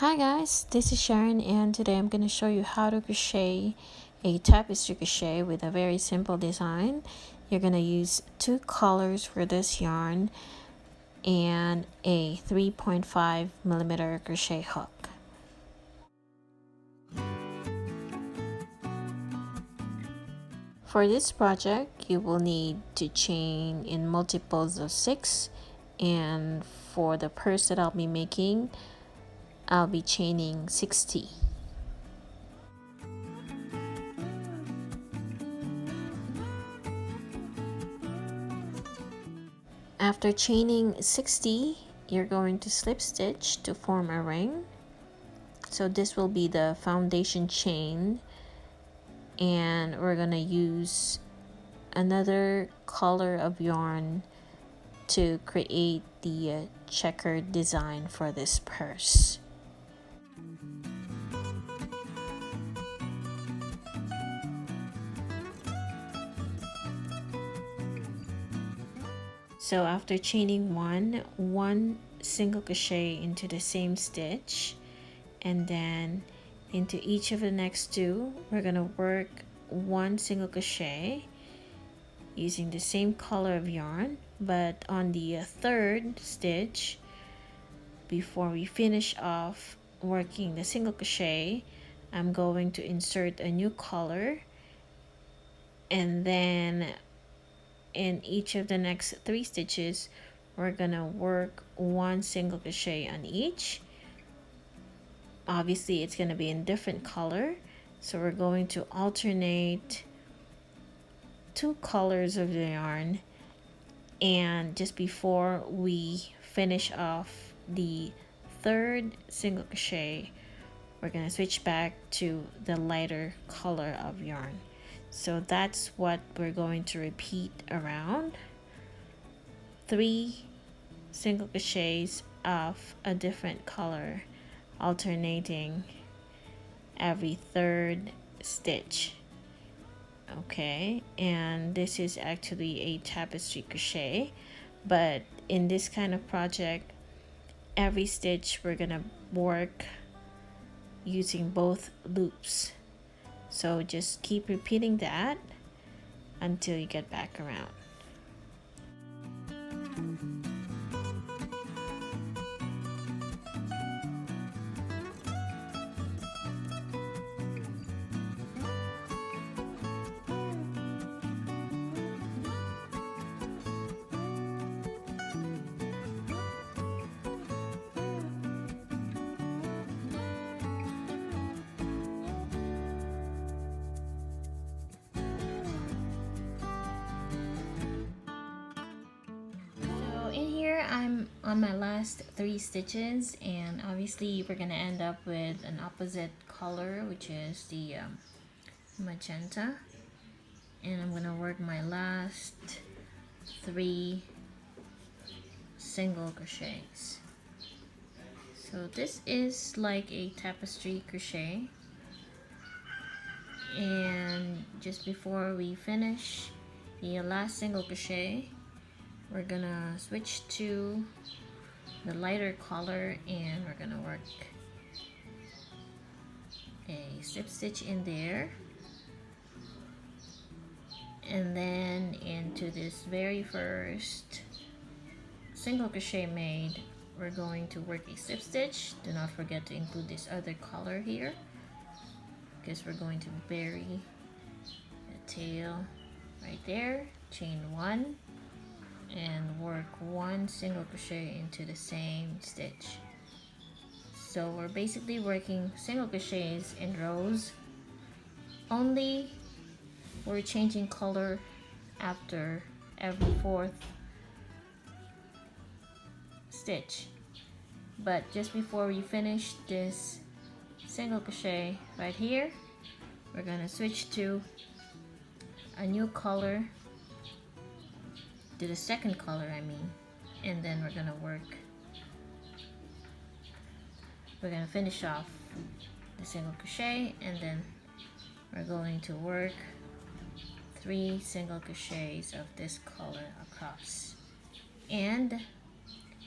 Hi guys, this is Sharon and today I'm going to show you how to crochet a tapestry crochet with a very simple design. You're going to use two colors for this yarn and a 3.5mm crochet hook. For this project, you will need to chain in multiples of 6, and for the purse that I'll be making, I'll be chaining 60. After chaining 60, you're going to slip stitch to form a ring. So this will be the foundation chain, and we're gonna use another color of yarn to create the checkered design for this purse. So after chaining one single crochet into the same stitch, and then into each of the next two, we're gonna work one single crochet using the same color of yarn, but on the third stitch, before we finish off working the single crochet, I'm going to insert a new color, and then in each of the next 3 stitches we're gonna work one single crochet on each. Obviously it's gonna be in different color, so we're going to alternate 2 colors of the yarn, and just before we finish off the third single crochet we're gonna switch back to the lighter color of yarn. So that's what we're going to repeat around 3 single crochets of a different color, alternating every third stitch. Okay, and this is actually a tapestry crochet, but in this kind of project every stitch we're gonna work using both loops. So just keep repeating that until you get back around. I'm on my last 3 stitches, and obviously we're gonna end up with an opposite color, which is the magenta, and I'm gonna work my last 3 single crochets. So this is like a tapestry crochet, and just before we finish the last single crochet we're gonna switch to the lighter color, and we're gonna work a slip stitch in there, and then into this very first single crochet made we're going to work a slip stitch. Do not forget to include this other color here, because we're going to bury the tail right there. Chain 1 and work one single crochet into the same stitch. So we're basically working single crochets in rows, only we're changing color after every 4th stitch. But just before we finish this single crochet right here, we're gonna switch to a new color, to the second color I mean, and then we're gonna finish off the single crochet, and then we're going to work 3 single crochets of this color across. And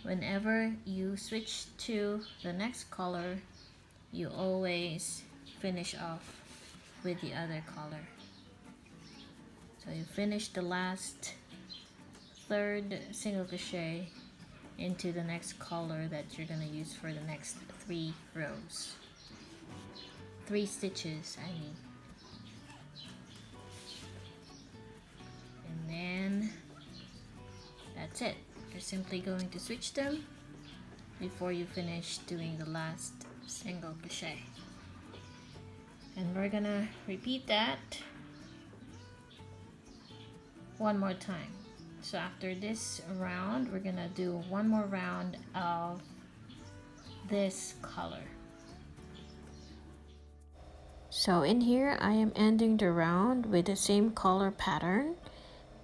whenever you switch to the next color, you always finish off with the other color. So you finish the last third single crochet into the next color that you're gonna use for the next 3 rows. 3 stitches, I mean. And then that's it. You're simply going to switch them before you finish doing the last single crochet. And we're gonna repeat that one more time. So after this round, we're gonna do one more round of this color. So in here, I am ending the round with the same color pattern,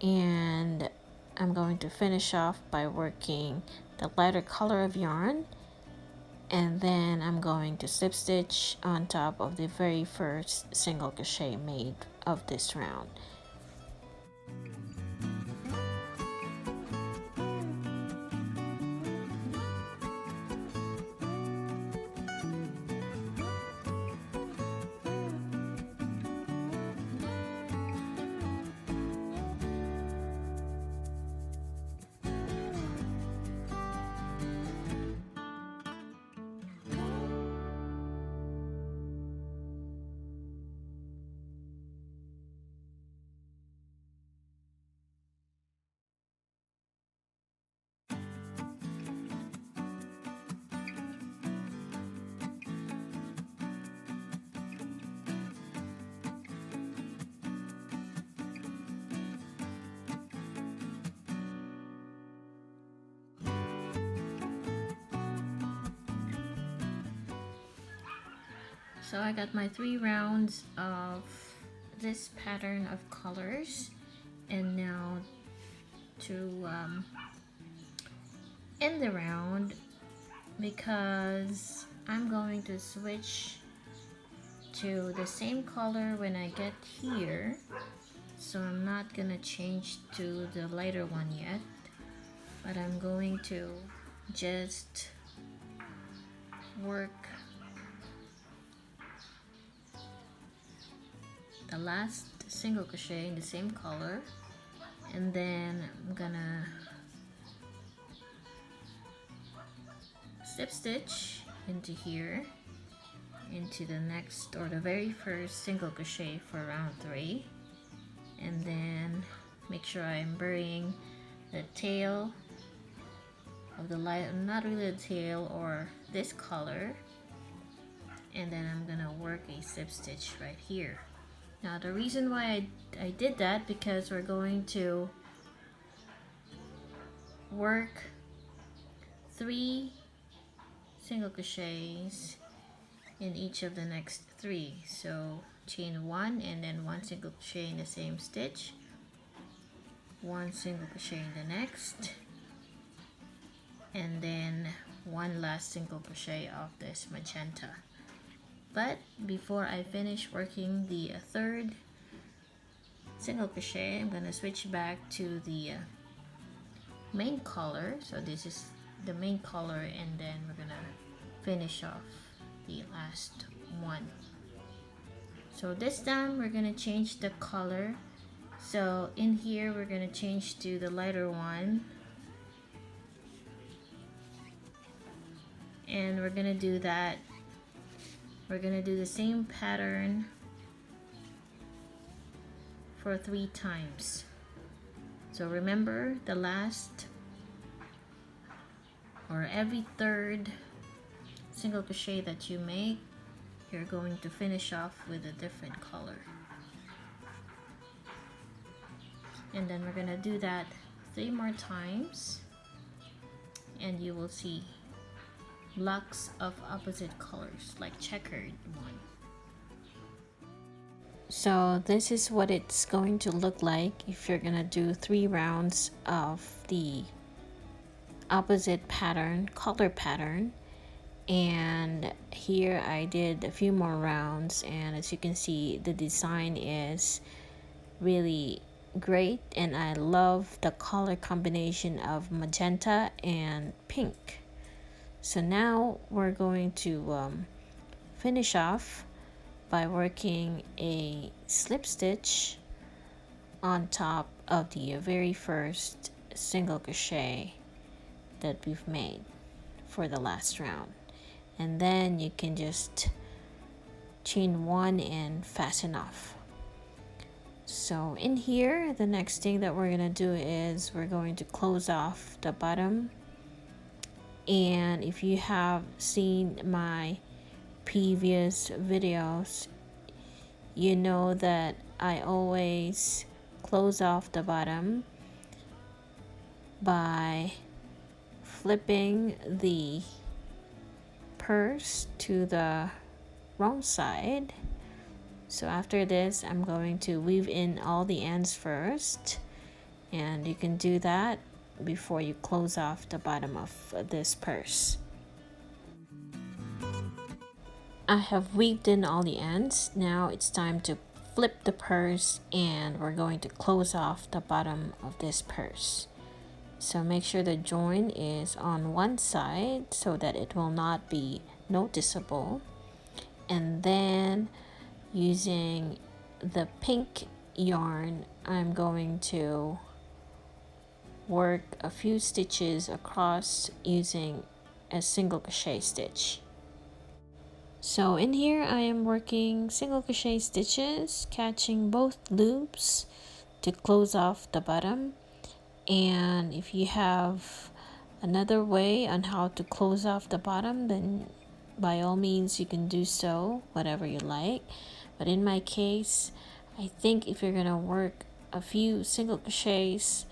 and I'm going to finish off by working the lighter color of yarn, and then I'm going to slip stitch on top of the very first single crochet made of this round. So I got my 3 rounds of this pattern of colors, and now to end the round, because I'm going to switch to the same color when I get here, so I'm not gonna change to the lighter one yet, but I'm going to just work the last single crochet in the same color, and then I'm gonna slip stitch into here, into the next or the very first single crochet for round 3, and then make sure I'm burying the tail of the light, not really the tail or this color, and then I'm gonna work a slip stitch right here. Now the reason why I did that, because we're going to work 3 single crochets in each of the next 3. So chain 1 and then 1 single crochet in the same stitch, 1 single crochet in the next, and then 1 last single crochet of this magenta. But before I finish working the 3rd single crochet, I'm gonna switch back to the main color. So this is the main color, and then we're gonna finish off the last one. So this time we're gonna change the color. So in here we're gonna change to the lighter one, and we're gonna do that. We're gonna do the same pattern for 3 times. So remember, the last or every 3rd single crochet that you make, you're going to finish off with a different color. And then we're gonna do that 3 more times, and you will see blocks of opposite colors, like checkered one. So this is what it's going to look like if you're gonna do 3 rounds of the opposite pattern, color pattern. And here I did a few more rounds, and as you can see, the design is really great, and I love the color combination of magenta and pink. So now we're going to finish off by working a slip stitch on top of the very first single crochet that we've made for the last round, and then you can just chain one and fasten off. So in here, the next thing that we're gonna do is we're going to close off the bottom. And if you have seen my previous videos, you know that I always close off the bottom by flipping the purse to the wrong side. So after this, I'm going to weave in all the ends first, and you can do that before you close off the bottom of this purse. I have weaved in all the ends. Now it's time to flip the purse, and we're going to close off the bottom of this purse. So make sure the join is on one side so that it will not be noticeable. And then using the pink yarn, I'm going to work a few stitches across using a single crochet stitch. So in here I am working single crochet stitches, catching both loops to close off the bottom. And if you have another way on how to close off the bottom, then by all means you can do so, whatever you like. But in my case, I think if you're gonna work a few single crochets,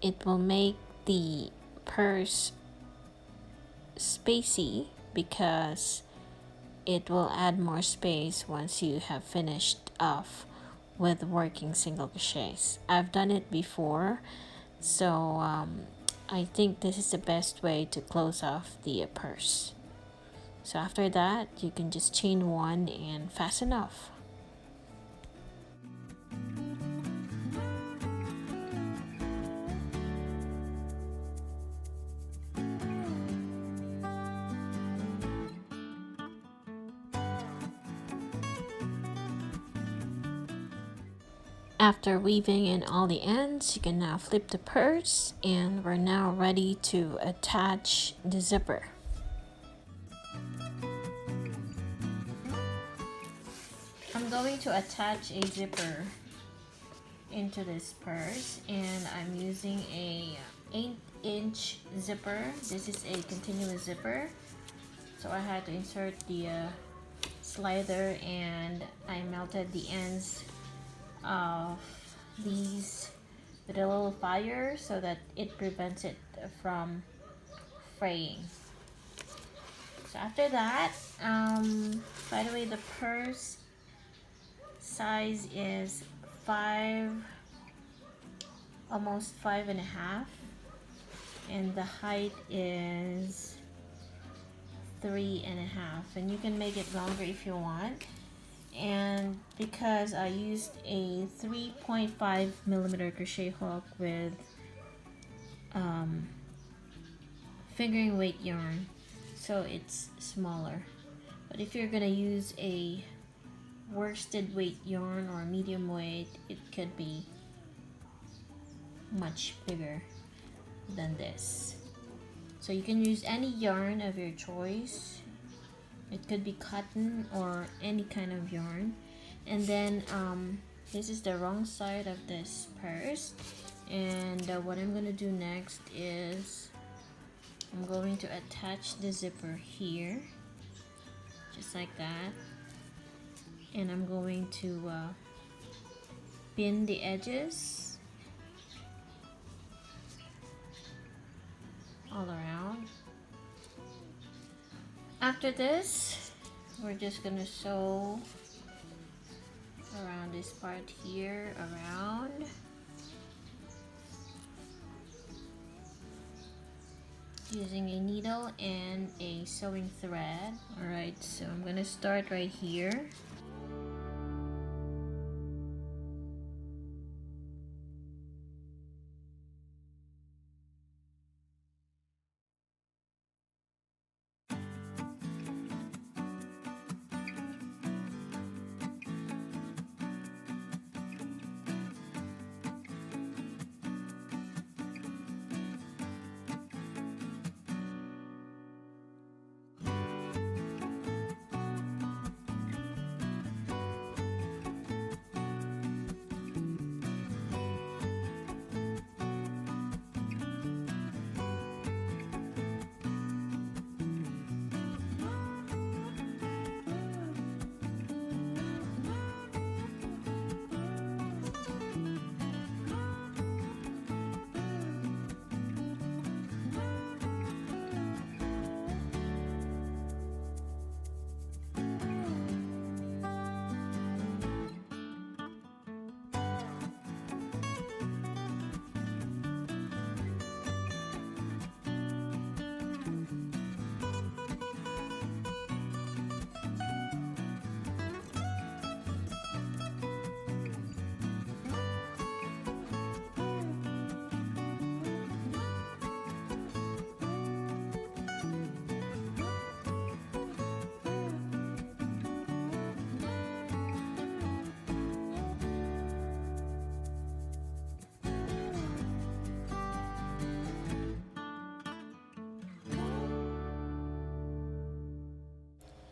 it will make the purse spacey because it will add more space once you have finished off with working single crochets. I've done it before, so I think this is the best way to close off the purse. So after that, you can just chain one and fasten off. After weaving in all the ends, you can now flip the purse, and we're now ready to attach the zipper. I'm going to attach a zipper into this purse, and I'm using a 8-inch zipper. This is a continuous zipper, so I had to insert the slider, and I melted the ends of these with a little fire so that it prevents it from fraying. So after that, by the way, the purse size is 5, almost 5.5, and the height is 3.5, and you can make it longer if you want. And because I used a 3.5mm crochet hook with fingering weight yarn, so it's smaller. But if you're gonna use a worsted weight yarn or medium weight, it could be much bigger than this. So you can use any yarn of your choice. It could be cotton or any kind of yarn. And then this is the wrong side of this purse, and what I'm gonna do next is I'm going to attach the zipper here just like that, and I'm going to pin the edges all around. After this, we're just gonna sew around this part here, around. Using a needle and a sewing thread. Alright, so I'm gonna start right here.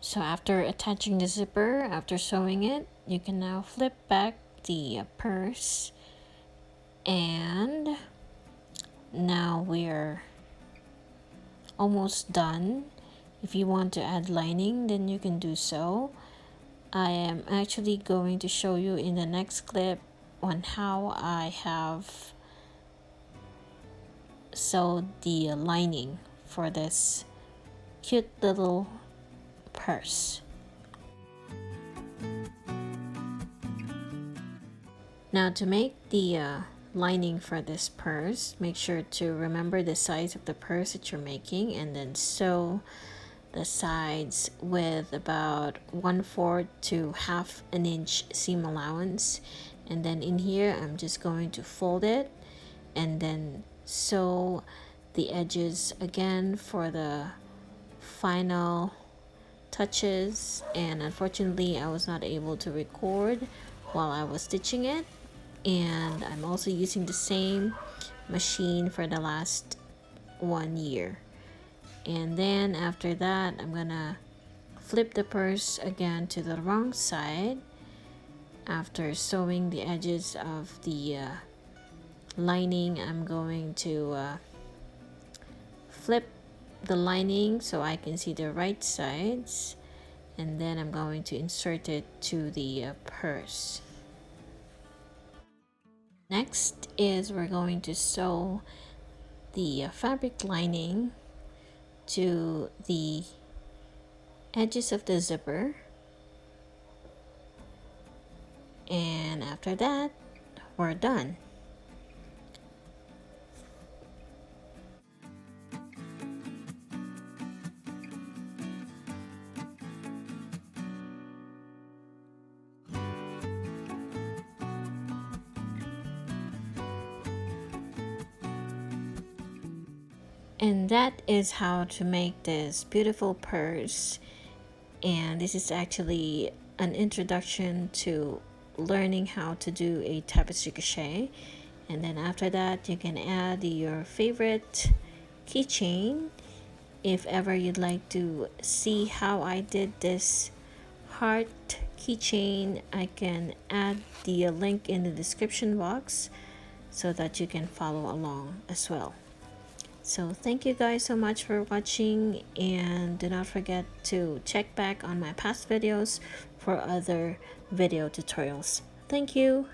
So after attaching the zipper, after sewing it, you can now flip back the purse, and now we're almost done. If you want to add lining, then you can do so. I am actually going to show you in the next clip on how I have sewed the lining for this cute little purse. Now to make the lining for this purse, make sure to remember the size of the purse that you're making, and then sew the sides with about 1/4 to 1/2 inch seam allowance. And then in here I'm just going to fold it and then sew the edges again for the final touches. And unfortunately I was not able to record while I was stitching it, and I'm also using the same machine for the last 1 year. And then after that I'm gonna flip the purse again to the wrong side after sewing the edges of the lining. I'm going to flip the lining so I can see the right sides, and then I'm going to insert it to the purse. Next is we're going to sew the fabric lining to the edges of the zipper, and after that we're done. And that is how to make this beautiful purse. And this is actually an introduction to learning how to do a tapestry crochet. And then after that you can add your favorite keychain. If ever you'd like to see how I did this heart keychain, I can add the link in the description box so that you can follow along as well. So thank you guys so much for watching, and do not forget to check back on my past videos for other video tutorials. Thank you.